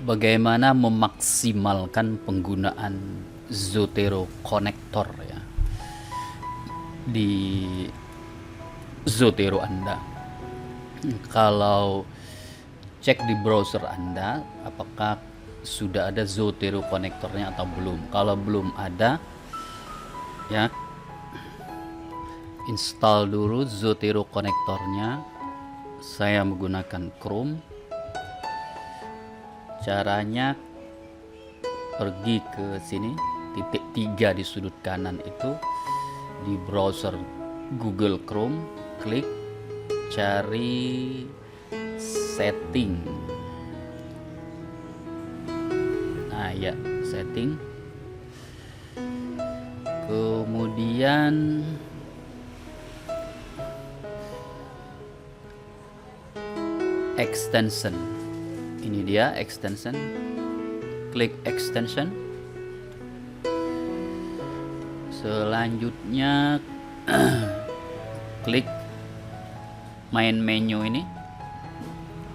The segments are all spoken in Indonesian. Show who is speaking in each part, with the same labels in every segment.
Speaker 1: bagaimana memaksimalkan penggunaan Zotero Connector ya di Zotero Anda. Kalau cek di browser Anda apakah sudah ada Zotero konektornya atau belum. Kalau belum ada ya, install dulu Zotero konektornya. Saya menggunakan Chrome. Caranya pergi ke sini, titik 3 di sudut kanan itu di browser Google Chrome, klik cari setting. Nah ya, setting. Kemudian extension. Ini dia extension. Klik extension. Selanjutnya klik main menu ini,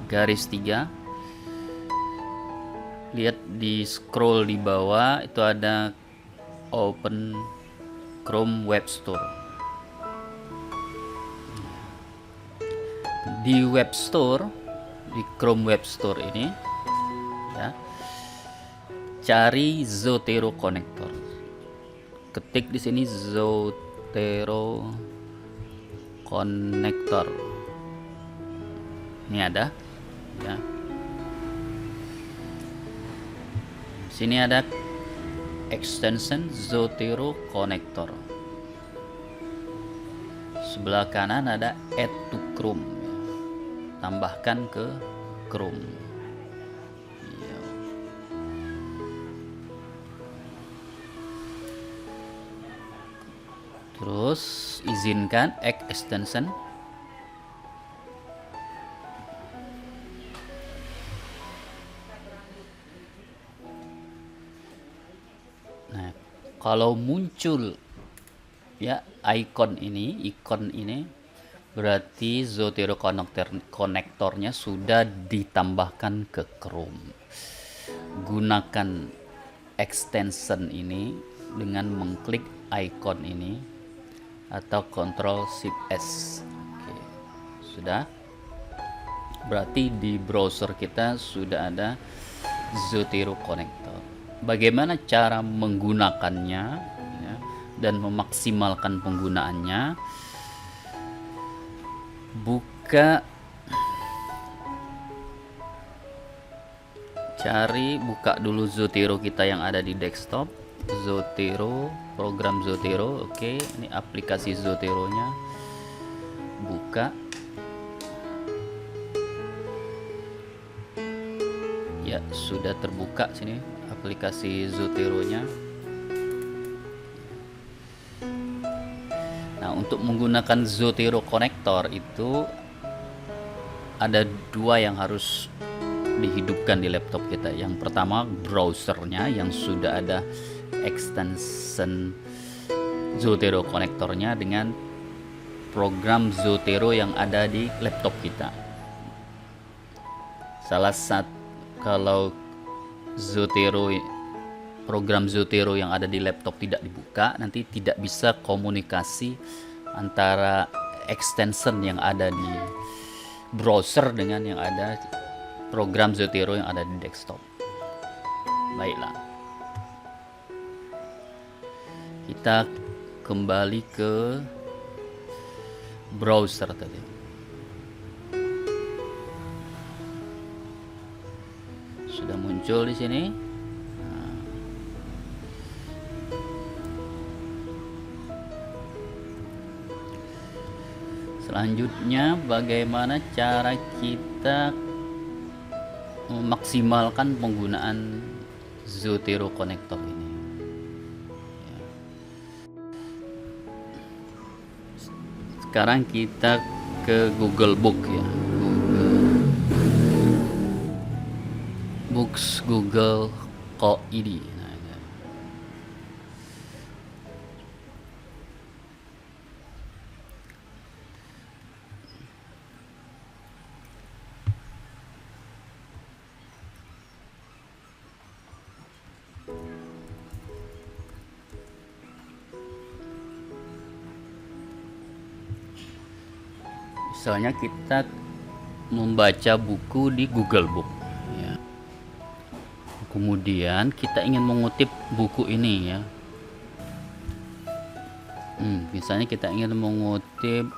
Speaker 1: garis 3. Lihat di scroll di bawah itu ada open Chrome Web Store. Di Web Store, di Chrome Web Store ini ya, cari Zotero Connector. Ketik di sini Zotero Connector. Ini ada ya. Sini ada extension Zotero Connector. Sebelah kanan ada add to Chrome. Tambahkan ke Chrome. Ya. Terus izinkan add extension. Nah, kalau muncul ya ikon ini berarti Zotero konektornya sudah ditambahkan ke Chrome. Gunakan extension ini dengan mengklik icon ini atau Ctrl Shift S. Oke, sudah. Berarti di browser kita sudah ada Zotero Connector. Bagaimana cara menggunakannya ya, dan memaksimalkan penggunaannya? Buka dulu Zotero kita yang ada di desktop. Zotero, program Zotero. Oke, ini aplikasi Zotero-nya. Buka. Ya, sudah terbuka sini aplikasi Zotero-nya. Nah, untuk menggunakan Zotero Connector itu ada dua yang harus dihidupkan di laptop kita. Yang pertama browsernya yang sudah ada extension Zotero Connectornya dengan program Zotero yang ada di laptop kita. Salah satu, kalau program Zotero yang ada di laptop tidak dibuka, nanti tidak bisa komunikasi antara extension yang ada di browser dengan yang ada program Zotero yang ada di desktop. Baiklah, kita kembali ke browser tadi. Sudah muncul di sini. Selanjutnya, bagaimana cara kita memaksimalkan penggunaan Zotero Connector ini? Sekarang kita ke Google Book ya. Books Google Co.id. Misalnya kita membaca buku di Google Book ya. Kemudian kita ingin mengutip buku ini ya. Misalnya kita ingin mengutip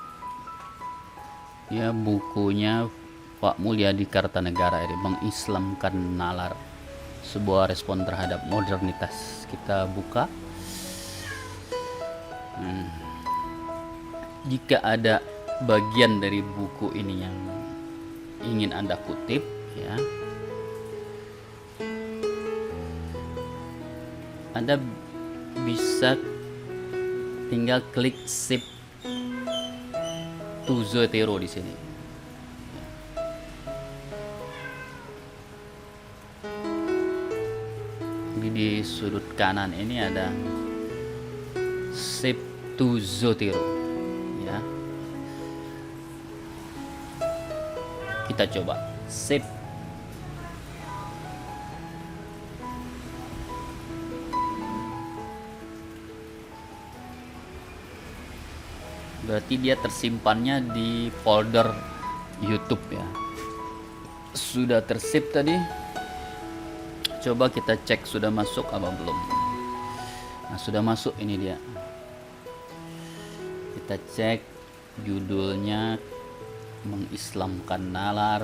Speaker 1: ya bukunya Pak Mulyadi Kartanegara ini, mengislamkan nalar, sebuah respon terhadap modernitas. Kita buka. Jika ada bagian dari buku ini yang ingin Anda kutip ya, Anda bisa tinggal klik Save to Zotero di sini. Di sudut kanan ini ada Save to Zotero ya. Kita coba save. Berarti dia tersimpannya di folder YouTube ya. Sudah tersave tadi. Coba kita cek sudah masuk apa belum. Nah, sudah masuk, ini dia. Kita cek judulnya, mengislamkan nalar,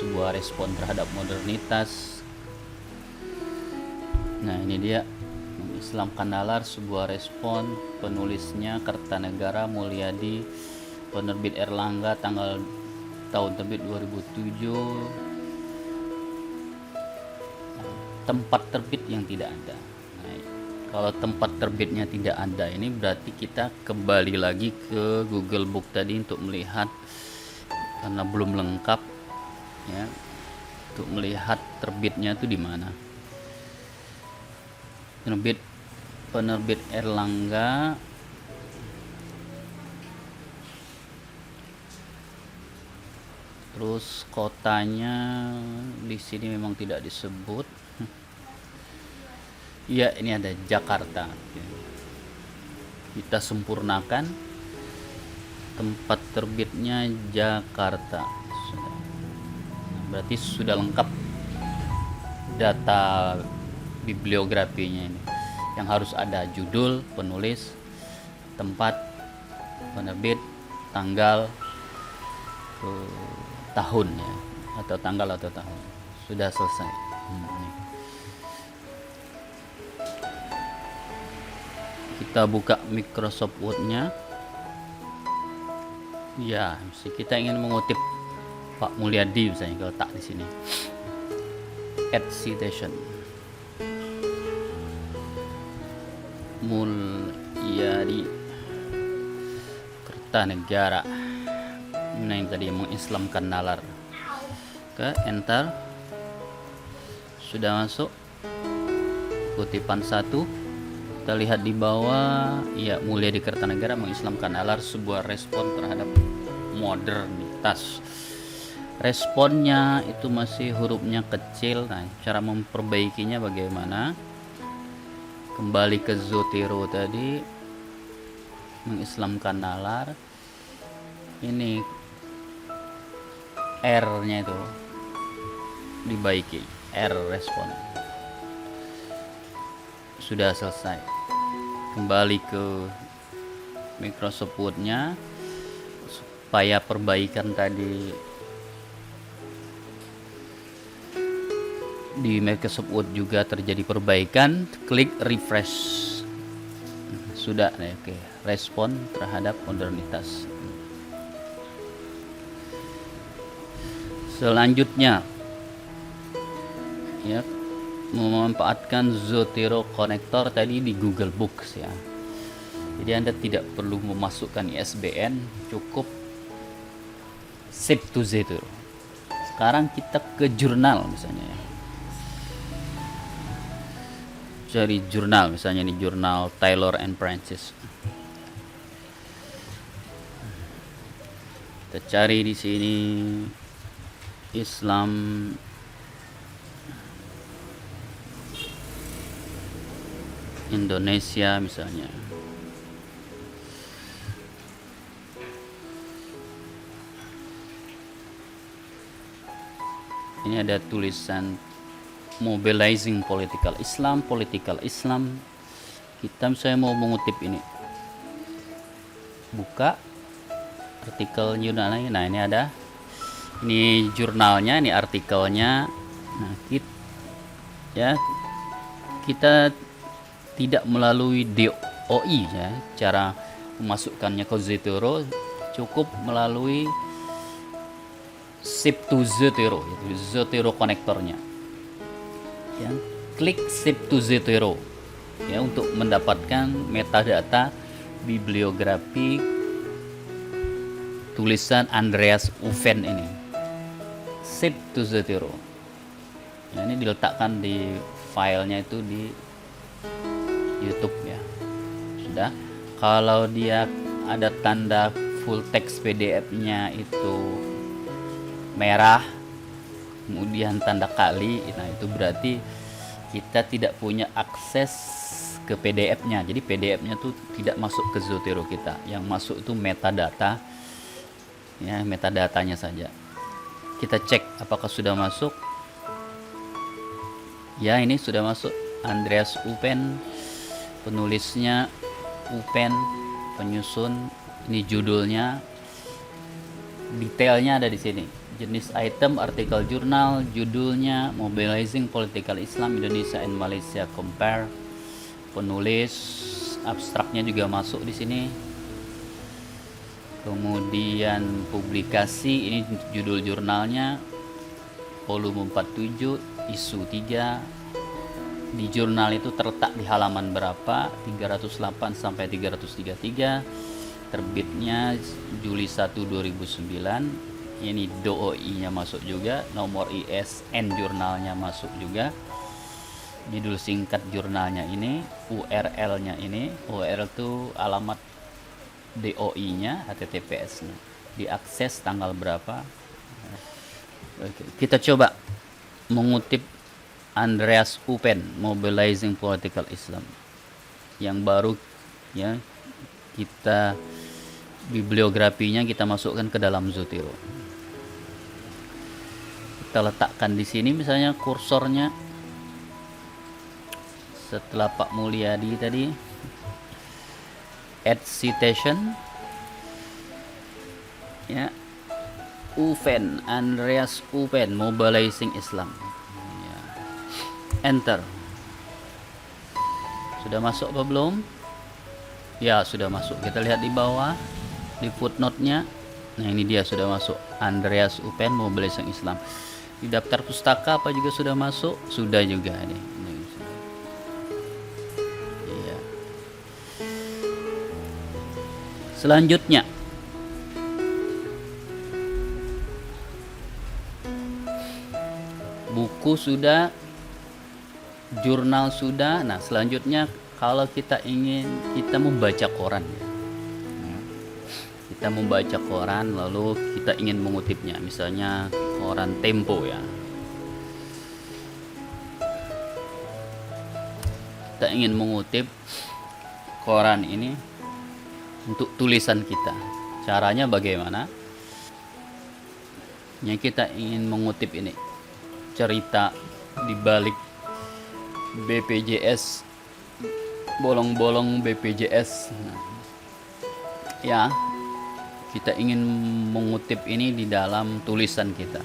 Speaker 1: sebuah respon terhadap modernitas. Nah, ini dia, mengislamkan nalar, sebuah respon. Penulisnya Kartanegara Mulyadi, penerbit Erlangga, tanggal tahun terbit 2007. Tempat terbit yang tidak ada. Nah, kalau tempat terbitnya tidak ada, ini berarti kita kembali lagi ke Google Book tadi untuk melihat, karena belum lengkap ya, untuk melihat terbitnya itu di mana. Penerbit Erlangga, terus kotanya di sini memang tidak disebut. Iya, ini ada Jakarta. Kita sempurnakan, tempat terbitnya Jakarta. Nah, berarti sudah lengkap data bibliografinya ini. Yang harus ada judul, penulis, tempat, penerbit, tanggal, tahun ya, atau tanggal atau tahun. Sudah selesai. Kita buka Microsoft Word-nya. Ya, kita ingin mengutip Pak Mulyadi misalnya, kalau tak di sini. Add citation. Mulyadi Kartanegara. Nah, yang tadi mengislamkan nalar. Oke, enter. Sudah masuk. Kutipan 1. Kita lihat di bawah, ya, Mulyadi Kartanegara mengislamkan nalar, sebuah respon terhadap modernitas. Responnya itu masih hurufnya kecil. Nah, cara memperbaikinya bagaimana? Kembali ke Zotero tadi, mengislamkan nalar. Ini R-nya itu dibaiki, R respon. Sudah selesai. Kembali ke Microsoft Word-nya supaya perbaikan tadi di Microsoft Word juga terjadi perbaikan. Klik refresh. Sudah, oke. Respon terhadap modernitas. Selanjutnya ya, memanfaatkan Zotero Connector tadi di Google Books ya. Jadi Anda tidak perlu memasukkan ISBN, cukup save to Zotero. Sekarang kita ke jurnal misalnya ya. Cari jurnal, misalnya ini jurnal Taylor and Francis. Kita cari di sini Islam Indonesia misalnya. sini ada tulisan mobilizing political Islam. Kita misalnya mau mengutip ini, buka artikel jurnalnya. Nah, ini ada, ini jurnalnya, ini artikelnya. Nah, kita tidak melalui DOI ya, cara memasukkannya ke Zotero cukup melalui ship to Zotero, yaitu Zotero konektornya ya. Klik ship to Zotero ya untuk mendapatkan metadata bibliografi tulisan Andreas Uven ini. Ship to Zotero ya, ini diletakkan di filenya itu di YouTube ya. Sudah. Kalau dia ada tanda full text PDF-nya itu merah, kemudian tanda kali, nah itu berarti kita tidak punya akses ke PDF-nya. Jadi PDF-nya tuh tidak masuk ke Zotero kita. Yang masuk itu metadata ya, metadatanya saja. Kita cek apakah sudah masuk. Ya, ini sudah masuk. Andreas Uven, penulisnya Uven, penyusun, ini judulnya, detailnya ada di sini. Jenis item, artikel jurnal, judulnya Mobilizing Political Islam Indonesia and Malaysia Compare. Penulis, abstraknya juga masuk di sini. Kemudian publikasi, ini judul jurnalnya, volume 47, isu 3. Di jurnal itu terletak di halaman berapa, 308 sampai 333. Terbitnya Juli 1 2009. Ini DOI nya masuk juga, nomor ISN jurnalnya masuk juga, judul singkat jurnalnya ini, URL nya ini, URL itu alamat DOI nya, HTTPS nya, diakses tanggal berapa. Oke, kita coba mengutip Andreas Uven, Mobilizing Political Islam, yang baru ya, kita bibliografinya kita masukkan ke dalam Zotero. Kita letakkan di sini misalnya kursornya, setelah Pak Mulyadi tadi, add citation ya, Uven, Andreas Uven, Mobilizing Islam. Enter. Sudah masuk apa belum? Ya, sudah masuk. Kita lihat di bawah di footnote-nya. Nah, ini dia sudah masuk, Andreas Uven, Mobilizing Islam. Di daftar pustaka apa juga sudah masuk? Sudah juga ini. Iya. Selanjutnya buku sudah, jurnal sudah. Nah, selanjutnya kalau kita ingin, kita membaca koran ya. Kita membaca koran lalu kita ingin mengutipnya, misalnya koran Tempo ya. Kita ingin mengutip koran ini untuk tulisan kita. Caranya bagaimana? Yang kita ingin mengutip ini, cerita di balik BPJS, bolong-bolong BPJS. Ya, kita ingin mengutip ini di dalam tulisan kita.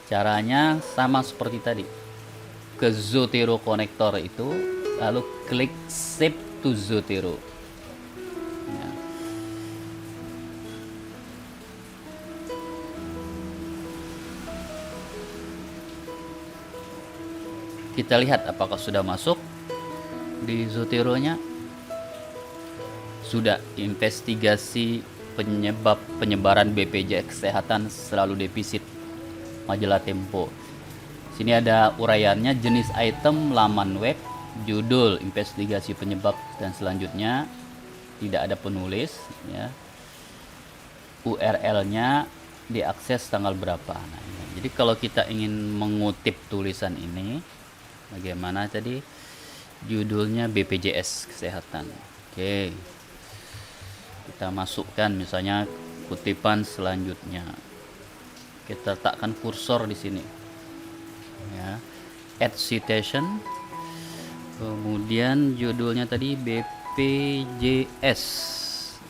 Speaker 1: Caranya sama seperti tadi. Ke Zotero konektor itu, lalu klik Save to Zotero. Ya. Kita lihat apakah sudah masuk di Zotero-nya. Sudah. Investigasi penyebab penyebaran BPJS Kesehatan selalu defisit, majalah Tempo. Sini ada uraiannya, jenis item, laman web, judul, investigasi penyebab, dan selanjutnya tidak ada penulis ya. URL-nya diakses tanggal berapa. Nah, jadi kalau kita ingin mengutip tulisan ini, bagaimana tadi? Judulnya BPJS Kesehatan. Oke. Kita masukkan misalnya kutipan selanjutnya. Kita letakkan kursor di sini. ya, add citation, kemudian judulnya tadi BPJS,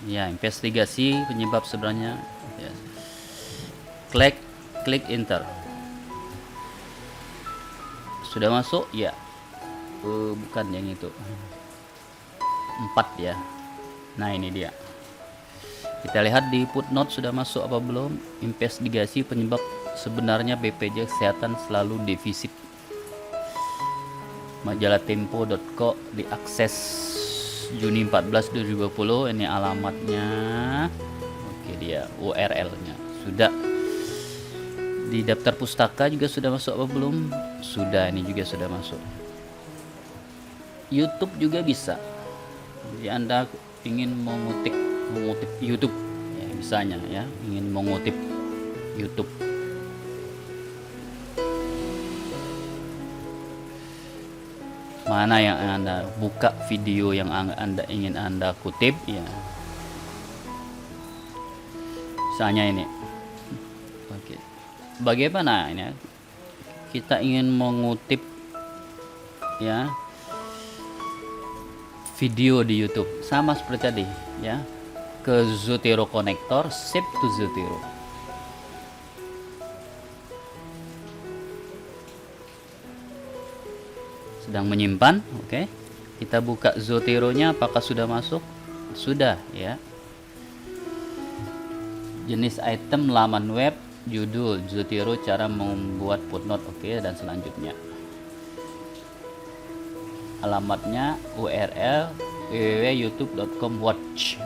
Speaker 1: ya, investigasi penyebab sebenarnya, ya. Klik enter. Sudah masuk ya, bukan yang itu, 4 ya. Nah ini dia, kita lihat di footnote sudah masuk apa belum. Investigasi penyebab sebenarnya BPJS Kesehatan selalu defisit. Majalah Tempo.co diakses Juni 14 2020. Ini alamatnya, oke, dia URL nya sudah. Di daftar pustaka juga sudah masuk apa belum? Sudah, ini juga sudah masuk. YouTube juga bisa. Jadi Anda ingin mengutip YouTube ya, misalnya ya, ingin mengutip YouTube, mana yang Anda buka, video yang Anda ingin Anda kutip ya, misalnya ini. Oke, bagaimana ini kita ingin mengutip ya video di YouTube, sama seperti tadi ya, ke Zotero Connector, save to Zotero. Sedang menyimpan, oke. Kita buka Zotero-nya, apakah sudah masuk? Sudah ya. Jenis item laman web, judul Zotero, cara membuat footnote, oke, dan selanjutnya. Alamatnya URL www.youtube.com/watch.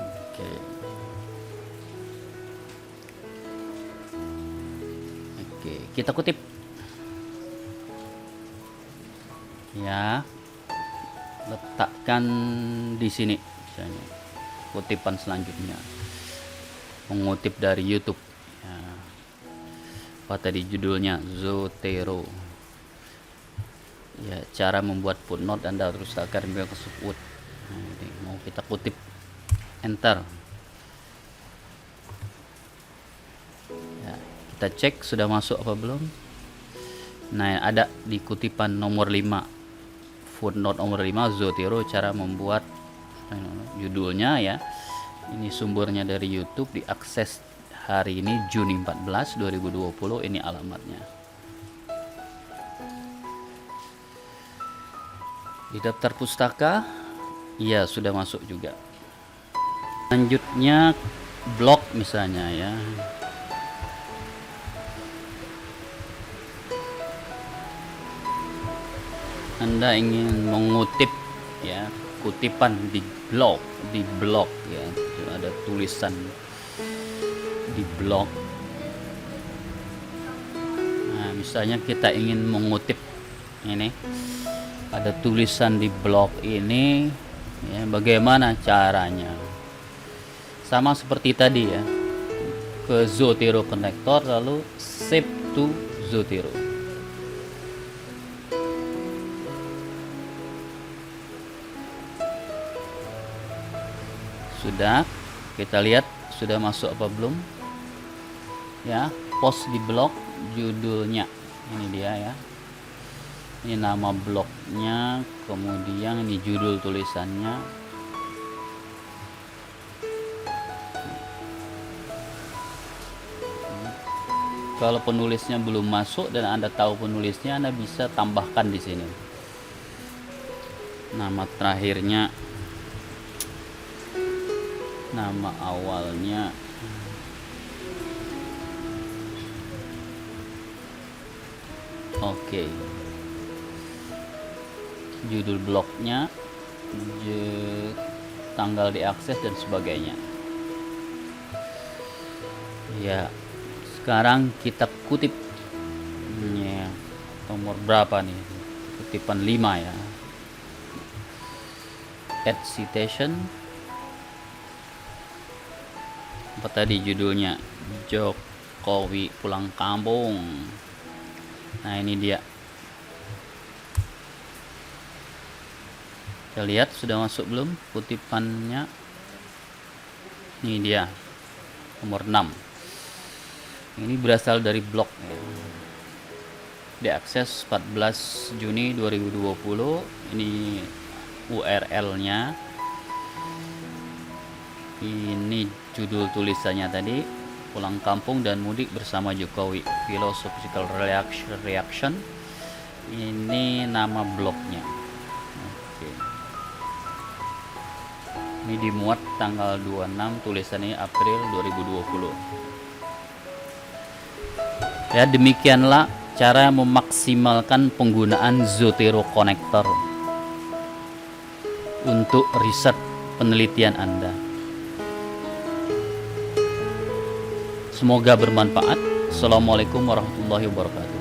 Speaker 1: Oke, kita kutip ya, letakkan di sini misalnya kutipan selanjutnya, mengutip dari YouTube ya. Apa tadi judulnya? Zotero ya, cara membuat footnote. Anda harus letakkan tersebut. Nah, ini mau kita kutip, enter ya, kita cek sudah masuk apa belum. Nah, ada di kutipan nomor 5, footnote nomor 5, Zotero, cara membuat, judulnya ya, ini sumbernya dari YouTube, diakses hari ini Juni 14 2020. Ini alamatnya. Di daftar pustaka ya sudah masuk juga. Selanjutnya blog misalnya ya, Anda ingin mengutip ya, kutipan di blog ya, ada tulisan di blog. Nah, misalnya kita ingin mengutip ini, ada tulisan di blog ini ya, bagaimana caranya? Sama seperti tadi ya, ke Zotero Connector, lalu save to Zotero. Sudah, kita lihat sudah masuk apa belum ya. Post di blog, judulnya ini dia ya, ini nama blognya, kemudian ini judul tulisannya. Kalau penulisnya belum masuk dan Anda tahu penulisnya, Anda bisa tambahkan di sini nama terakhirnya, nama awalnya, oke, judul blognya, tanggal diakses dan sebagainya ya. Sekarang kita kutip ya, nomor berapa nih, kutipan 5 ya, add citation, apa tadi judulnya? Jokowi pulang kampung. Nah ini dia, kita lihat sudah masuk belum kutipannya. Ini dia nomor 6. Ini berasal dari blog ya. diakses 14 Juni 2020. Ini URL-nya. Ini judul tulisannya tadi, pulang kampung dan mudik bersama Jokowi, philosophical reaction. Ini nama blognya. Oke. Ini dimuat tanggal 26, tulisannya April 2020. Ya, demikianlah cara memaksimalkan penggunaan Zotero Connector untuk riset penelitian Anda. Semoga bermanfaat. Assalamualaikum warahmatullahi wabarakatuh.